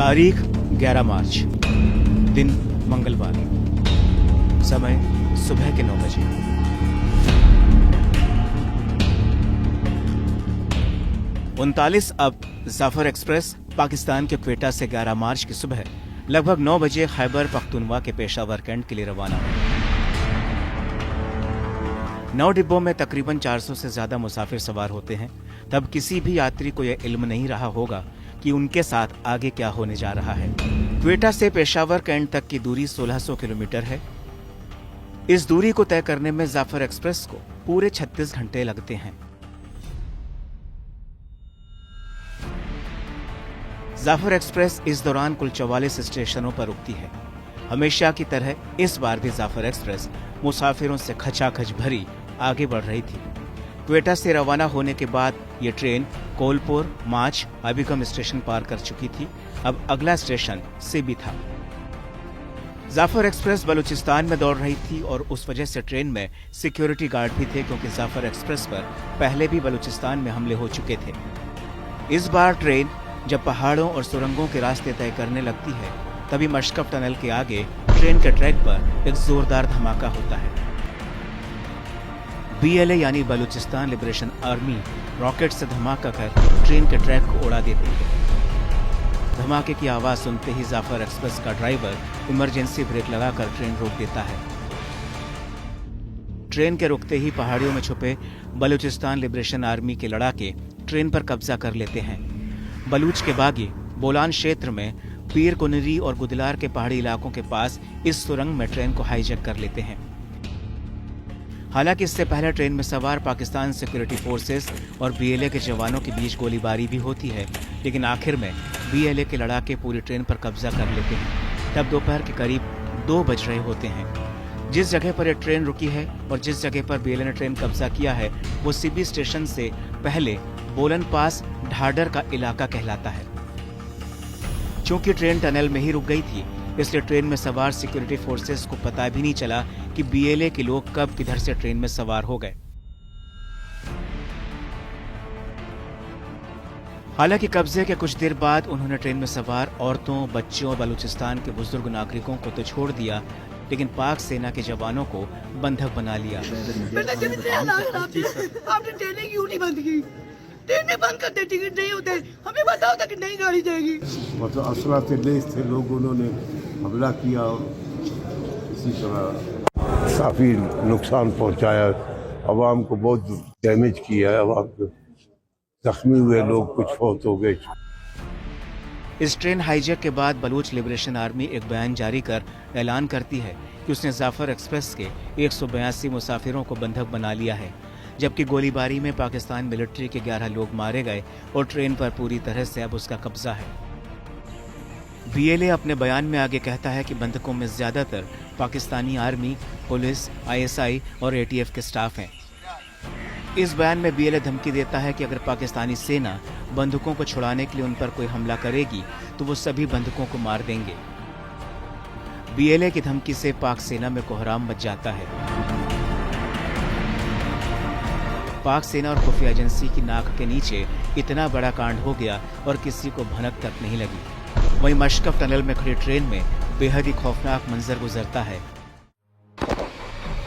तारीख 11 मार्च, दिन मंगलवार, समय सुबह के 9 बजे। उनतालीस अब जाफर एक्सप्रेस पाकिस्तान के क्वेटा से 11 मार्च की सुबह लगभग 9 बजे खैबर पख्तूनवा के पेशावर कैंट के लिए रवाना हुई। 9 डिब्बों में तकरीबन 400 से ज्यादा मुसाफिर सवार होते हैं। तब किसी भी यात्री को यह इल्म नहीं रहा होगा कि उनके साथ आगे क्या होने जा रहा है। क्वेटा से पेशावर कैंट तक की दूरी 1600 किलोमीटर है। इस दूरी को तय करने में जाफर एक्सप्रेस को पूरे 36 घंटे लगते हैं। जाफर एक्सप्रेस इस दौरान कुल 44 स्टेशनों पर रुकती है। हमेशा की तरह इस बार भी जाफर एक्सप्रेस मुसाफिरों से खचाखच भरी आगे बढ़ रही थी। क्वेटा से रवाना होने के बाद ये ट्रेन कोलपुर, माच, अबिगम स्टेशन पार कर चुकी थी। अब अगला स्टेशन सिबी था। जाफर एक्सप्रेस बलूचिस्तान में दौड़ रही थी और उस वजह से ट्रेन में सिक्योरिटी गार्ड भी थे, क्योंकि जाफर एक्सप्रेस पर पहले भी बलूचिस्तान में हमले हो चुके थे। इस बार ट्रेन जब पहाड़ों और सुरंगों के रास्ते तय करने लगती है, तभी मशकप टनल के आगे ट्रेन के ट्रैक पर एक जोरदार धमाका होता है। BLA यानी बलूचिस्तान लिबरेशन आर्मी रॉकेट से धमाका कर ट्रेन के ट्रैक को उड़ा देती है। धमाके की आवाज सुनते ही जाफर एक्सप्रेस का ड्राइवर इमरजेंसी ब्रेक लगाकर ट्रेन रोक देता है। ट्रेन के रुकते ही पहाड़ियों में छुपे बलूचिस्तान लिबरेशन आर्मी के लड़ाके ट्रेन पर कब्जा कर लेते हैं। बलूच के बागी बोलान क्षेत्र में पीर कुनरी और गुदलार के पहाड़ी इलाकों के पास इस सुरंग में ट्रेन को हाईजैक कर लेते हैं। हालांकि इससे पहले ट्रेन में सवार पाकिस्तान सिक्योरिटी फोर्सेस और BLA के जवानों के बीच गोलीबारी भी होती है, लेकिन आखिर में BLA के लड़ाके पूरी ट्रेन पर कब्जा कर लेते हैं। तब दोपहर के करीब 2 बज रहे होते हैं। जिस जगह पर यह ट्रेन रुकी है और जिस जगह पर BLA ने ट्रेन कब्जा किया है, वो सिबी स्टेशन से पहले बोलन पास ढाडर का इलाका कहलाता है। चूंकि ट्रेन टनल में ही रुक गई थी, इसलिए ट्रेन में सवार सिक्योरिटी फोर्सेस को पता भी नहीं चला कि BLA के लोग कब किधर से ट्रेन में सवार हो गए। हालांकि कब्जे के कुछ देर बाद उन्होंने ट्रेन में सवार औरतों, बच्चों और बलूचिस्तान के बुजुर्ग नागरिकों को तो छोड़ दिया, लेकिन पाक सेना के जवानों को बंधक बना लिया। आपने ट्रेनें क्यों नहीं बंद की? ट्रेनें बंद करते, टिकट नहीं होते, हमें पता होता कि नई गाड़ी जाएगी। मतलब असला से लेस थे लोग, उन्होंने हमला किया, इसी तरह काफ़ी नुकसान पहुंचाया, आवाम को बहुत डैमेज किया है, आवाम को जख्मी हुए लोग कुछ फौत हो गए। इस ट्रेन हाईजैक के बाद बलूच लिबरेशन आर्मी एक बयान जारी कर ऐलान करती है कि उसने जाफर एक्सप्रेस के 182 मुसाफिरों को बंधक बना लिया है, जबकि गोलीबारी में पाकिस्तान मिलिट्री के 11 लोग मारे गए और ट्रेन पर पूरी तरह से अब उसका कब्जा है। BLA अपने बयान में आगे कहता है कि बंधकों में ज्यादातर पाकिस्तानी आर्मी, पुलिस, ISI और ATF के स्टाफ हैं। इस बयान में BLA धमकी देता है कि अगर पाकिस्तानी सेना बंधकों को छुड़ाने के लिए उन पर कोई हमला करेगी तो वो सभी बंधकों को मार देंगे। BLA की धमकी से पाक सेना में कोहराम मच जाता है। पाक सेना और खुफिया एजेंसी की नाक के नीचे इतना बड़ा कांड हो गया और किसी को भनक तक नहीं लगी। वहीं मशकप टनल में खड़ी ट्रेन में बेहद ही खौफनाक मंजर गुजरता है,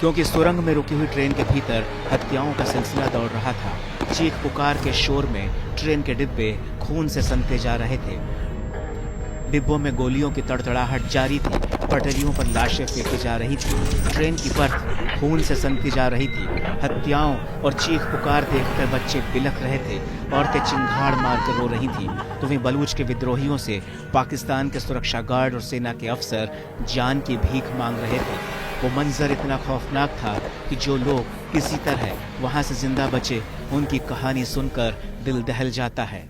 क्योंकि सुरंग में रुकी हुई ट्रेन के भीतर हत्याओं का सिलसिला दौड़ रहा था। चीख पुकार के शोर में ट्रेन के डिब्बे खून से सनते जा रहे थे। डिब्बों में गोलियों की तड़तड़ाहट जारी थी। पटरियों पर लाशें फेंकी जा रही थी। ट्रेन की बर्थ खून से सनती जा रही थी। हत्याओं और चीख पुकार देखकर बच्चे बिलख रहे थे, औरतें चिंगाड़ मारकर रो रही थीं। तो वहीं बलूच के विद्रोहियों से पाकिस्तान के सुरक्षा गार्ड और सेना के अफसर जान की भीख मांग रहे थे। वो मंजर इतना खौफनाक था कि जो लोग किसी तरह वहां से जिंदा बचे, उनकी कहानी सुनकर दिल दहल जाता है।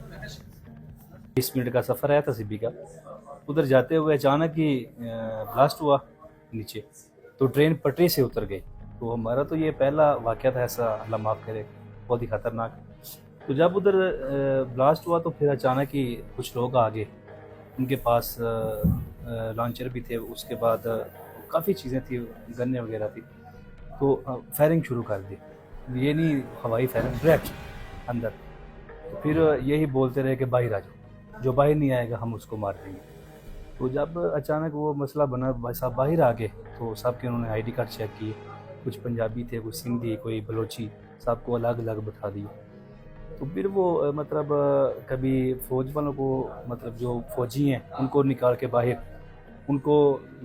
20 मिनट का सफ़र आया था सिबी का। उधर जाते हुए अचानक ही ब्लास्ट हुआ नीचे, तो ट्रेन पटरी से उतर गई। तो हमारा तो ये पहला वाक़या था ऐसा, अल्लाह माफ़ करे, बहुत ही ख़तरनाक। तो जब उधर ब्लास्ट हुआ तो फिर अचानक ही कुछ लोग आ गए, उनके पास लॉन्चर भी थे, उसके बाद काफ़ी चीज़ें थी, गन्ने वगैरह थी। तो फायरिंग शुरू कर दी, ये नहीं हवाई फायरिंग, डायरेक्ट अंदर। तो फिर यही बोलते रहे कि बाहर आ जाओ, जो बाहर नहीं आएगा हम उसको मार देंगे। तो जब अचानक वो मसला बना, भाई साहब बाहर आ गए, तो साहब के उन्होंने आईडी कार्ड चेक किए, कुछ पंजाबी थे, कुछ सिंधी, कोई बलोची, साहब को अलग अलग बैठा दिए। तो फिर वो मतलब कभी फ़ौज वालों को, मतलब जो फ़ौजी हैं उनको निकाल के बाहर, उनको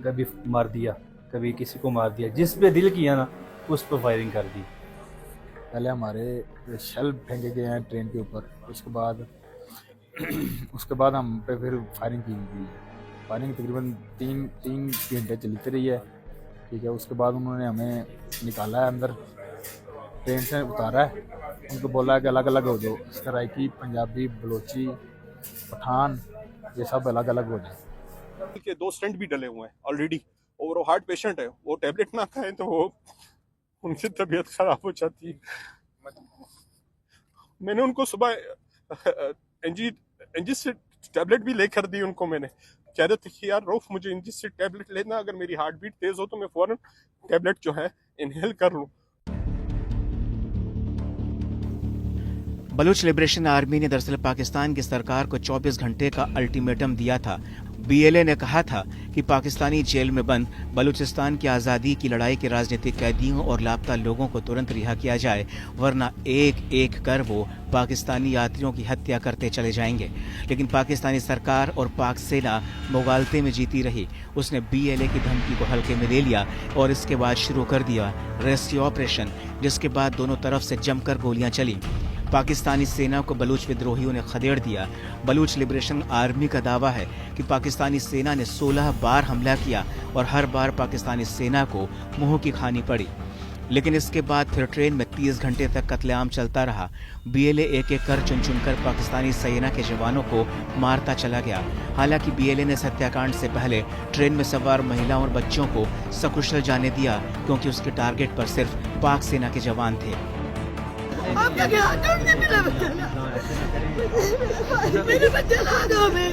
कभी मार दिया, कभी किसी को मार दिया, जिस पे दिल किया ना उस पर फायरिंग कर दी। पहले हमारे शेल फेंके गए हैं ट्रेन के ऊपर, उसके बाद हम पे फिर फायरिंग की गई। फायरिंग तकरीबन तीन घंटे चलती रही है, ठीक है। उसके बाद उन्होंने हमें निकाला है अंदर, ट्रेन से उतारा है, उनको बोला है कि अलग अलग हो जाओ, सराइकी, पंजाबी, बलोची, पठान, ये सब अलग अलग हो जाए। के 2 स्टेंट भी डले हुए हैं ऑलरेडी, और वो हार्ट पेशेंट है, वो टेबलेट ना खाएं तो वो उनकी तबीयत खराब हो जाती है। मैंने उनको सुबह एंजिस से टैबलेट भी लेकर दी उनको। मैंने कह रहे थे कि यार रऊफ, मुझे एंजिस से टैबलेट लेना, अगर मेरी हार्ट बीट तेज हो तो मैं फौरन टैबलेट जो है इनहेल कर लूँ। बलूच लिबरेशन आर्मी ने दरअसल पाकिस्तान की सरकार को 24 घंटे का अल्टीमेटम दिया था। बीएलए ने कहा था कि पाकिस्तानी जेल में बंद बलूचिस्तान की आज़ादी की लड़ाई के राजनीतिक कैदियों और लापता लोगों को तुरंत रिहा किया जाए, वरना एक एक कर वो पाकिस्तानी यात्रियों की हत्या करते चले जाएंगे। लेकिन पाकिस्तानी सरकार और पाक सेना मुगालते में जीती रही। उसने बीएलए की धमकी को हल्के में ले लिया और इसके बाद शुरू कर दिया रेस्क्यू ऑपरेशन, जिसके बाद दोनों तरफ से जमकर गोलियां चली। पाकिस्तानी सेना को बलूच विद्रोहियों ने खदेड़ दिया। बलूच लिबरेशन आर्मी का दावा है कि पाकिस्तानी सेना ने 16 बार हमला किया और हर बार पाकिस्तानी सेना को मुंह की खानी पड़ी। लेकिन इसके बाद फिर ट्रेन में 30 घंटे तक कत्लेआम चलता रहा। बीएलए एक एक कर चुन चुनकर पाकिस्तानी सेना के जवानों को मारता चला गया। हालांकि बीएलए ने इस हत्याकांड से पहले ट्रेन में सवार महिलाओं और बच्चों को सकुशल जाने दिया, क्योंकि उसके टारगेट पर सिर्फ पाक सेना के जवान थे। आपका क्या ढूंढने मिला मेरे बच्चे ला दो हमें।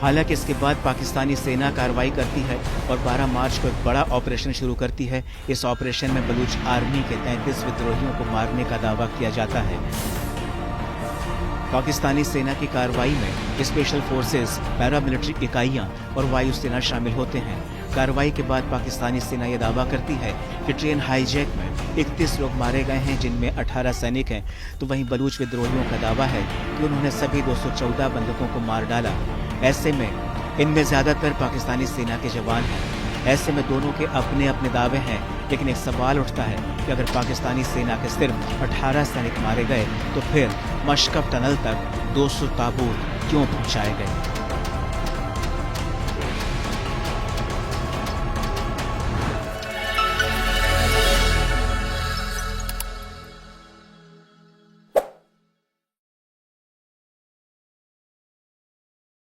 हालांकि इसके बाद पाकिस्तानी सेना कार्रवाई करती है और 12 मार्च को एक बड़ा ऑपरेशन शुरू करती है। इस ऑपरेशन में बलूच आर्मी के 33 विद्रोहियों को मारने का दावा किया जाता है। पाकिस्तानी सेना की कार्रवाई में स्पेशल फोर्सेस, पैरामिलिट्री इकाइयां और वायुसेना शामिल होते हैं। कार्रवाई के बाद पाकिस्तानी सेना यह दावा करती है कि ट्रेन हाईजैक में 31 लोग मारे गए हैं, जिनमें 18 सैनिक हैं। तो वहीं बलूच विद्रोहियों का दावा है कि उन्होंने सभी 214 बंदूकों को मार डाला। ऐसे में इनमें ज्यादातर पाकिस्तानी सेना के जवान हैं। ऐसे में दोनों के अपने अपने दावे हैं, लेकिन एक सवाल उठता है कि अगर पाकिस्तानी सेना के सिर्फ 18 सैनिक मारे गए तो फिर मशकप टनल तक 200 ताबूत क्यों पहुंचाए गए।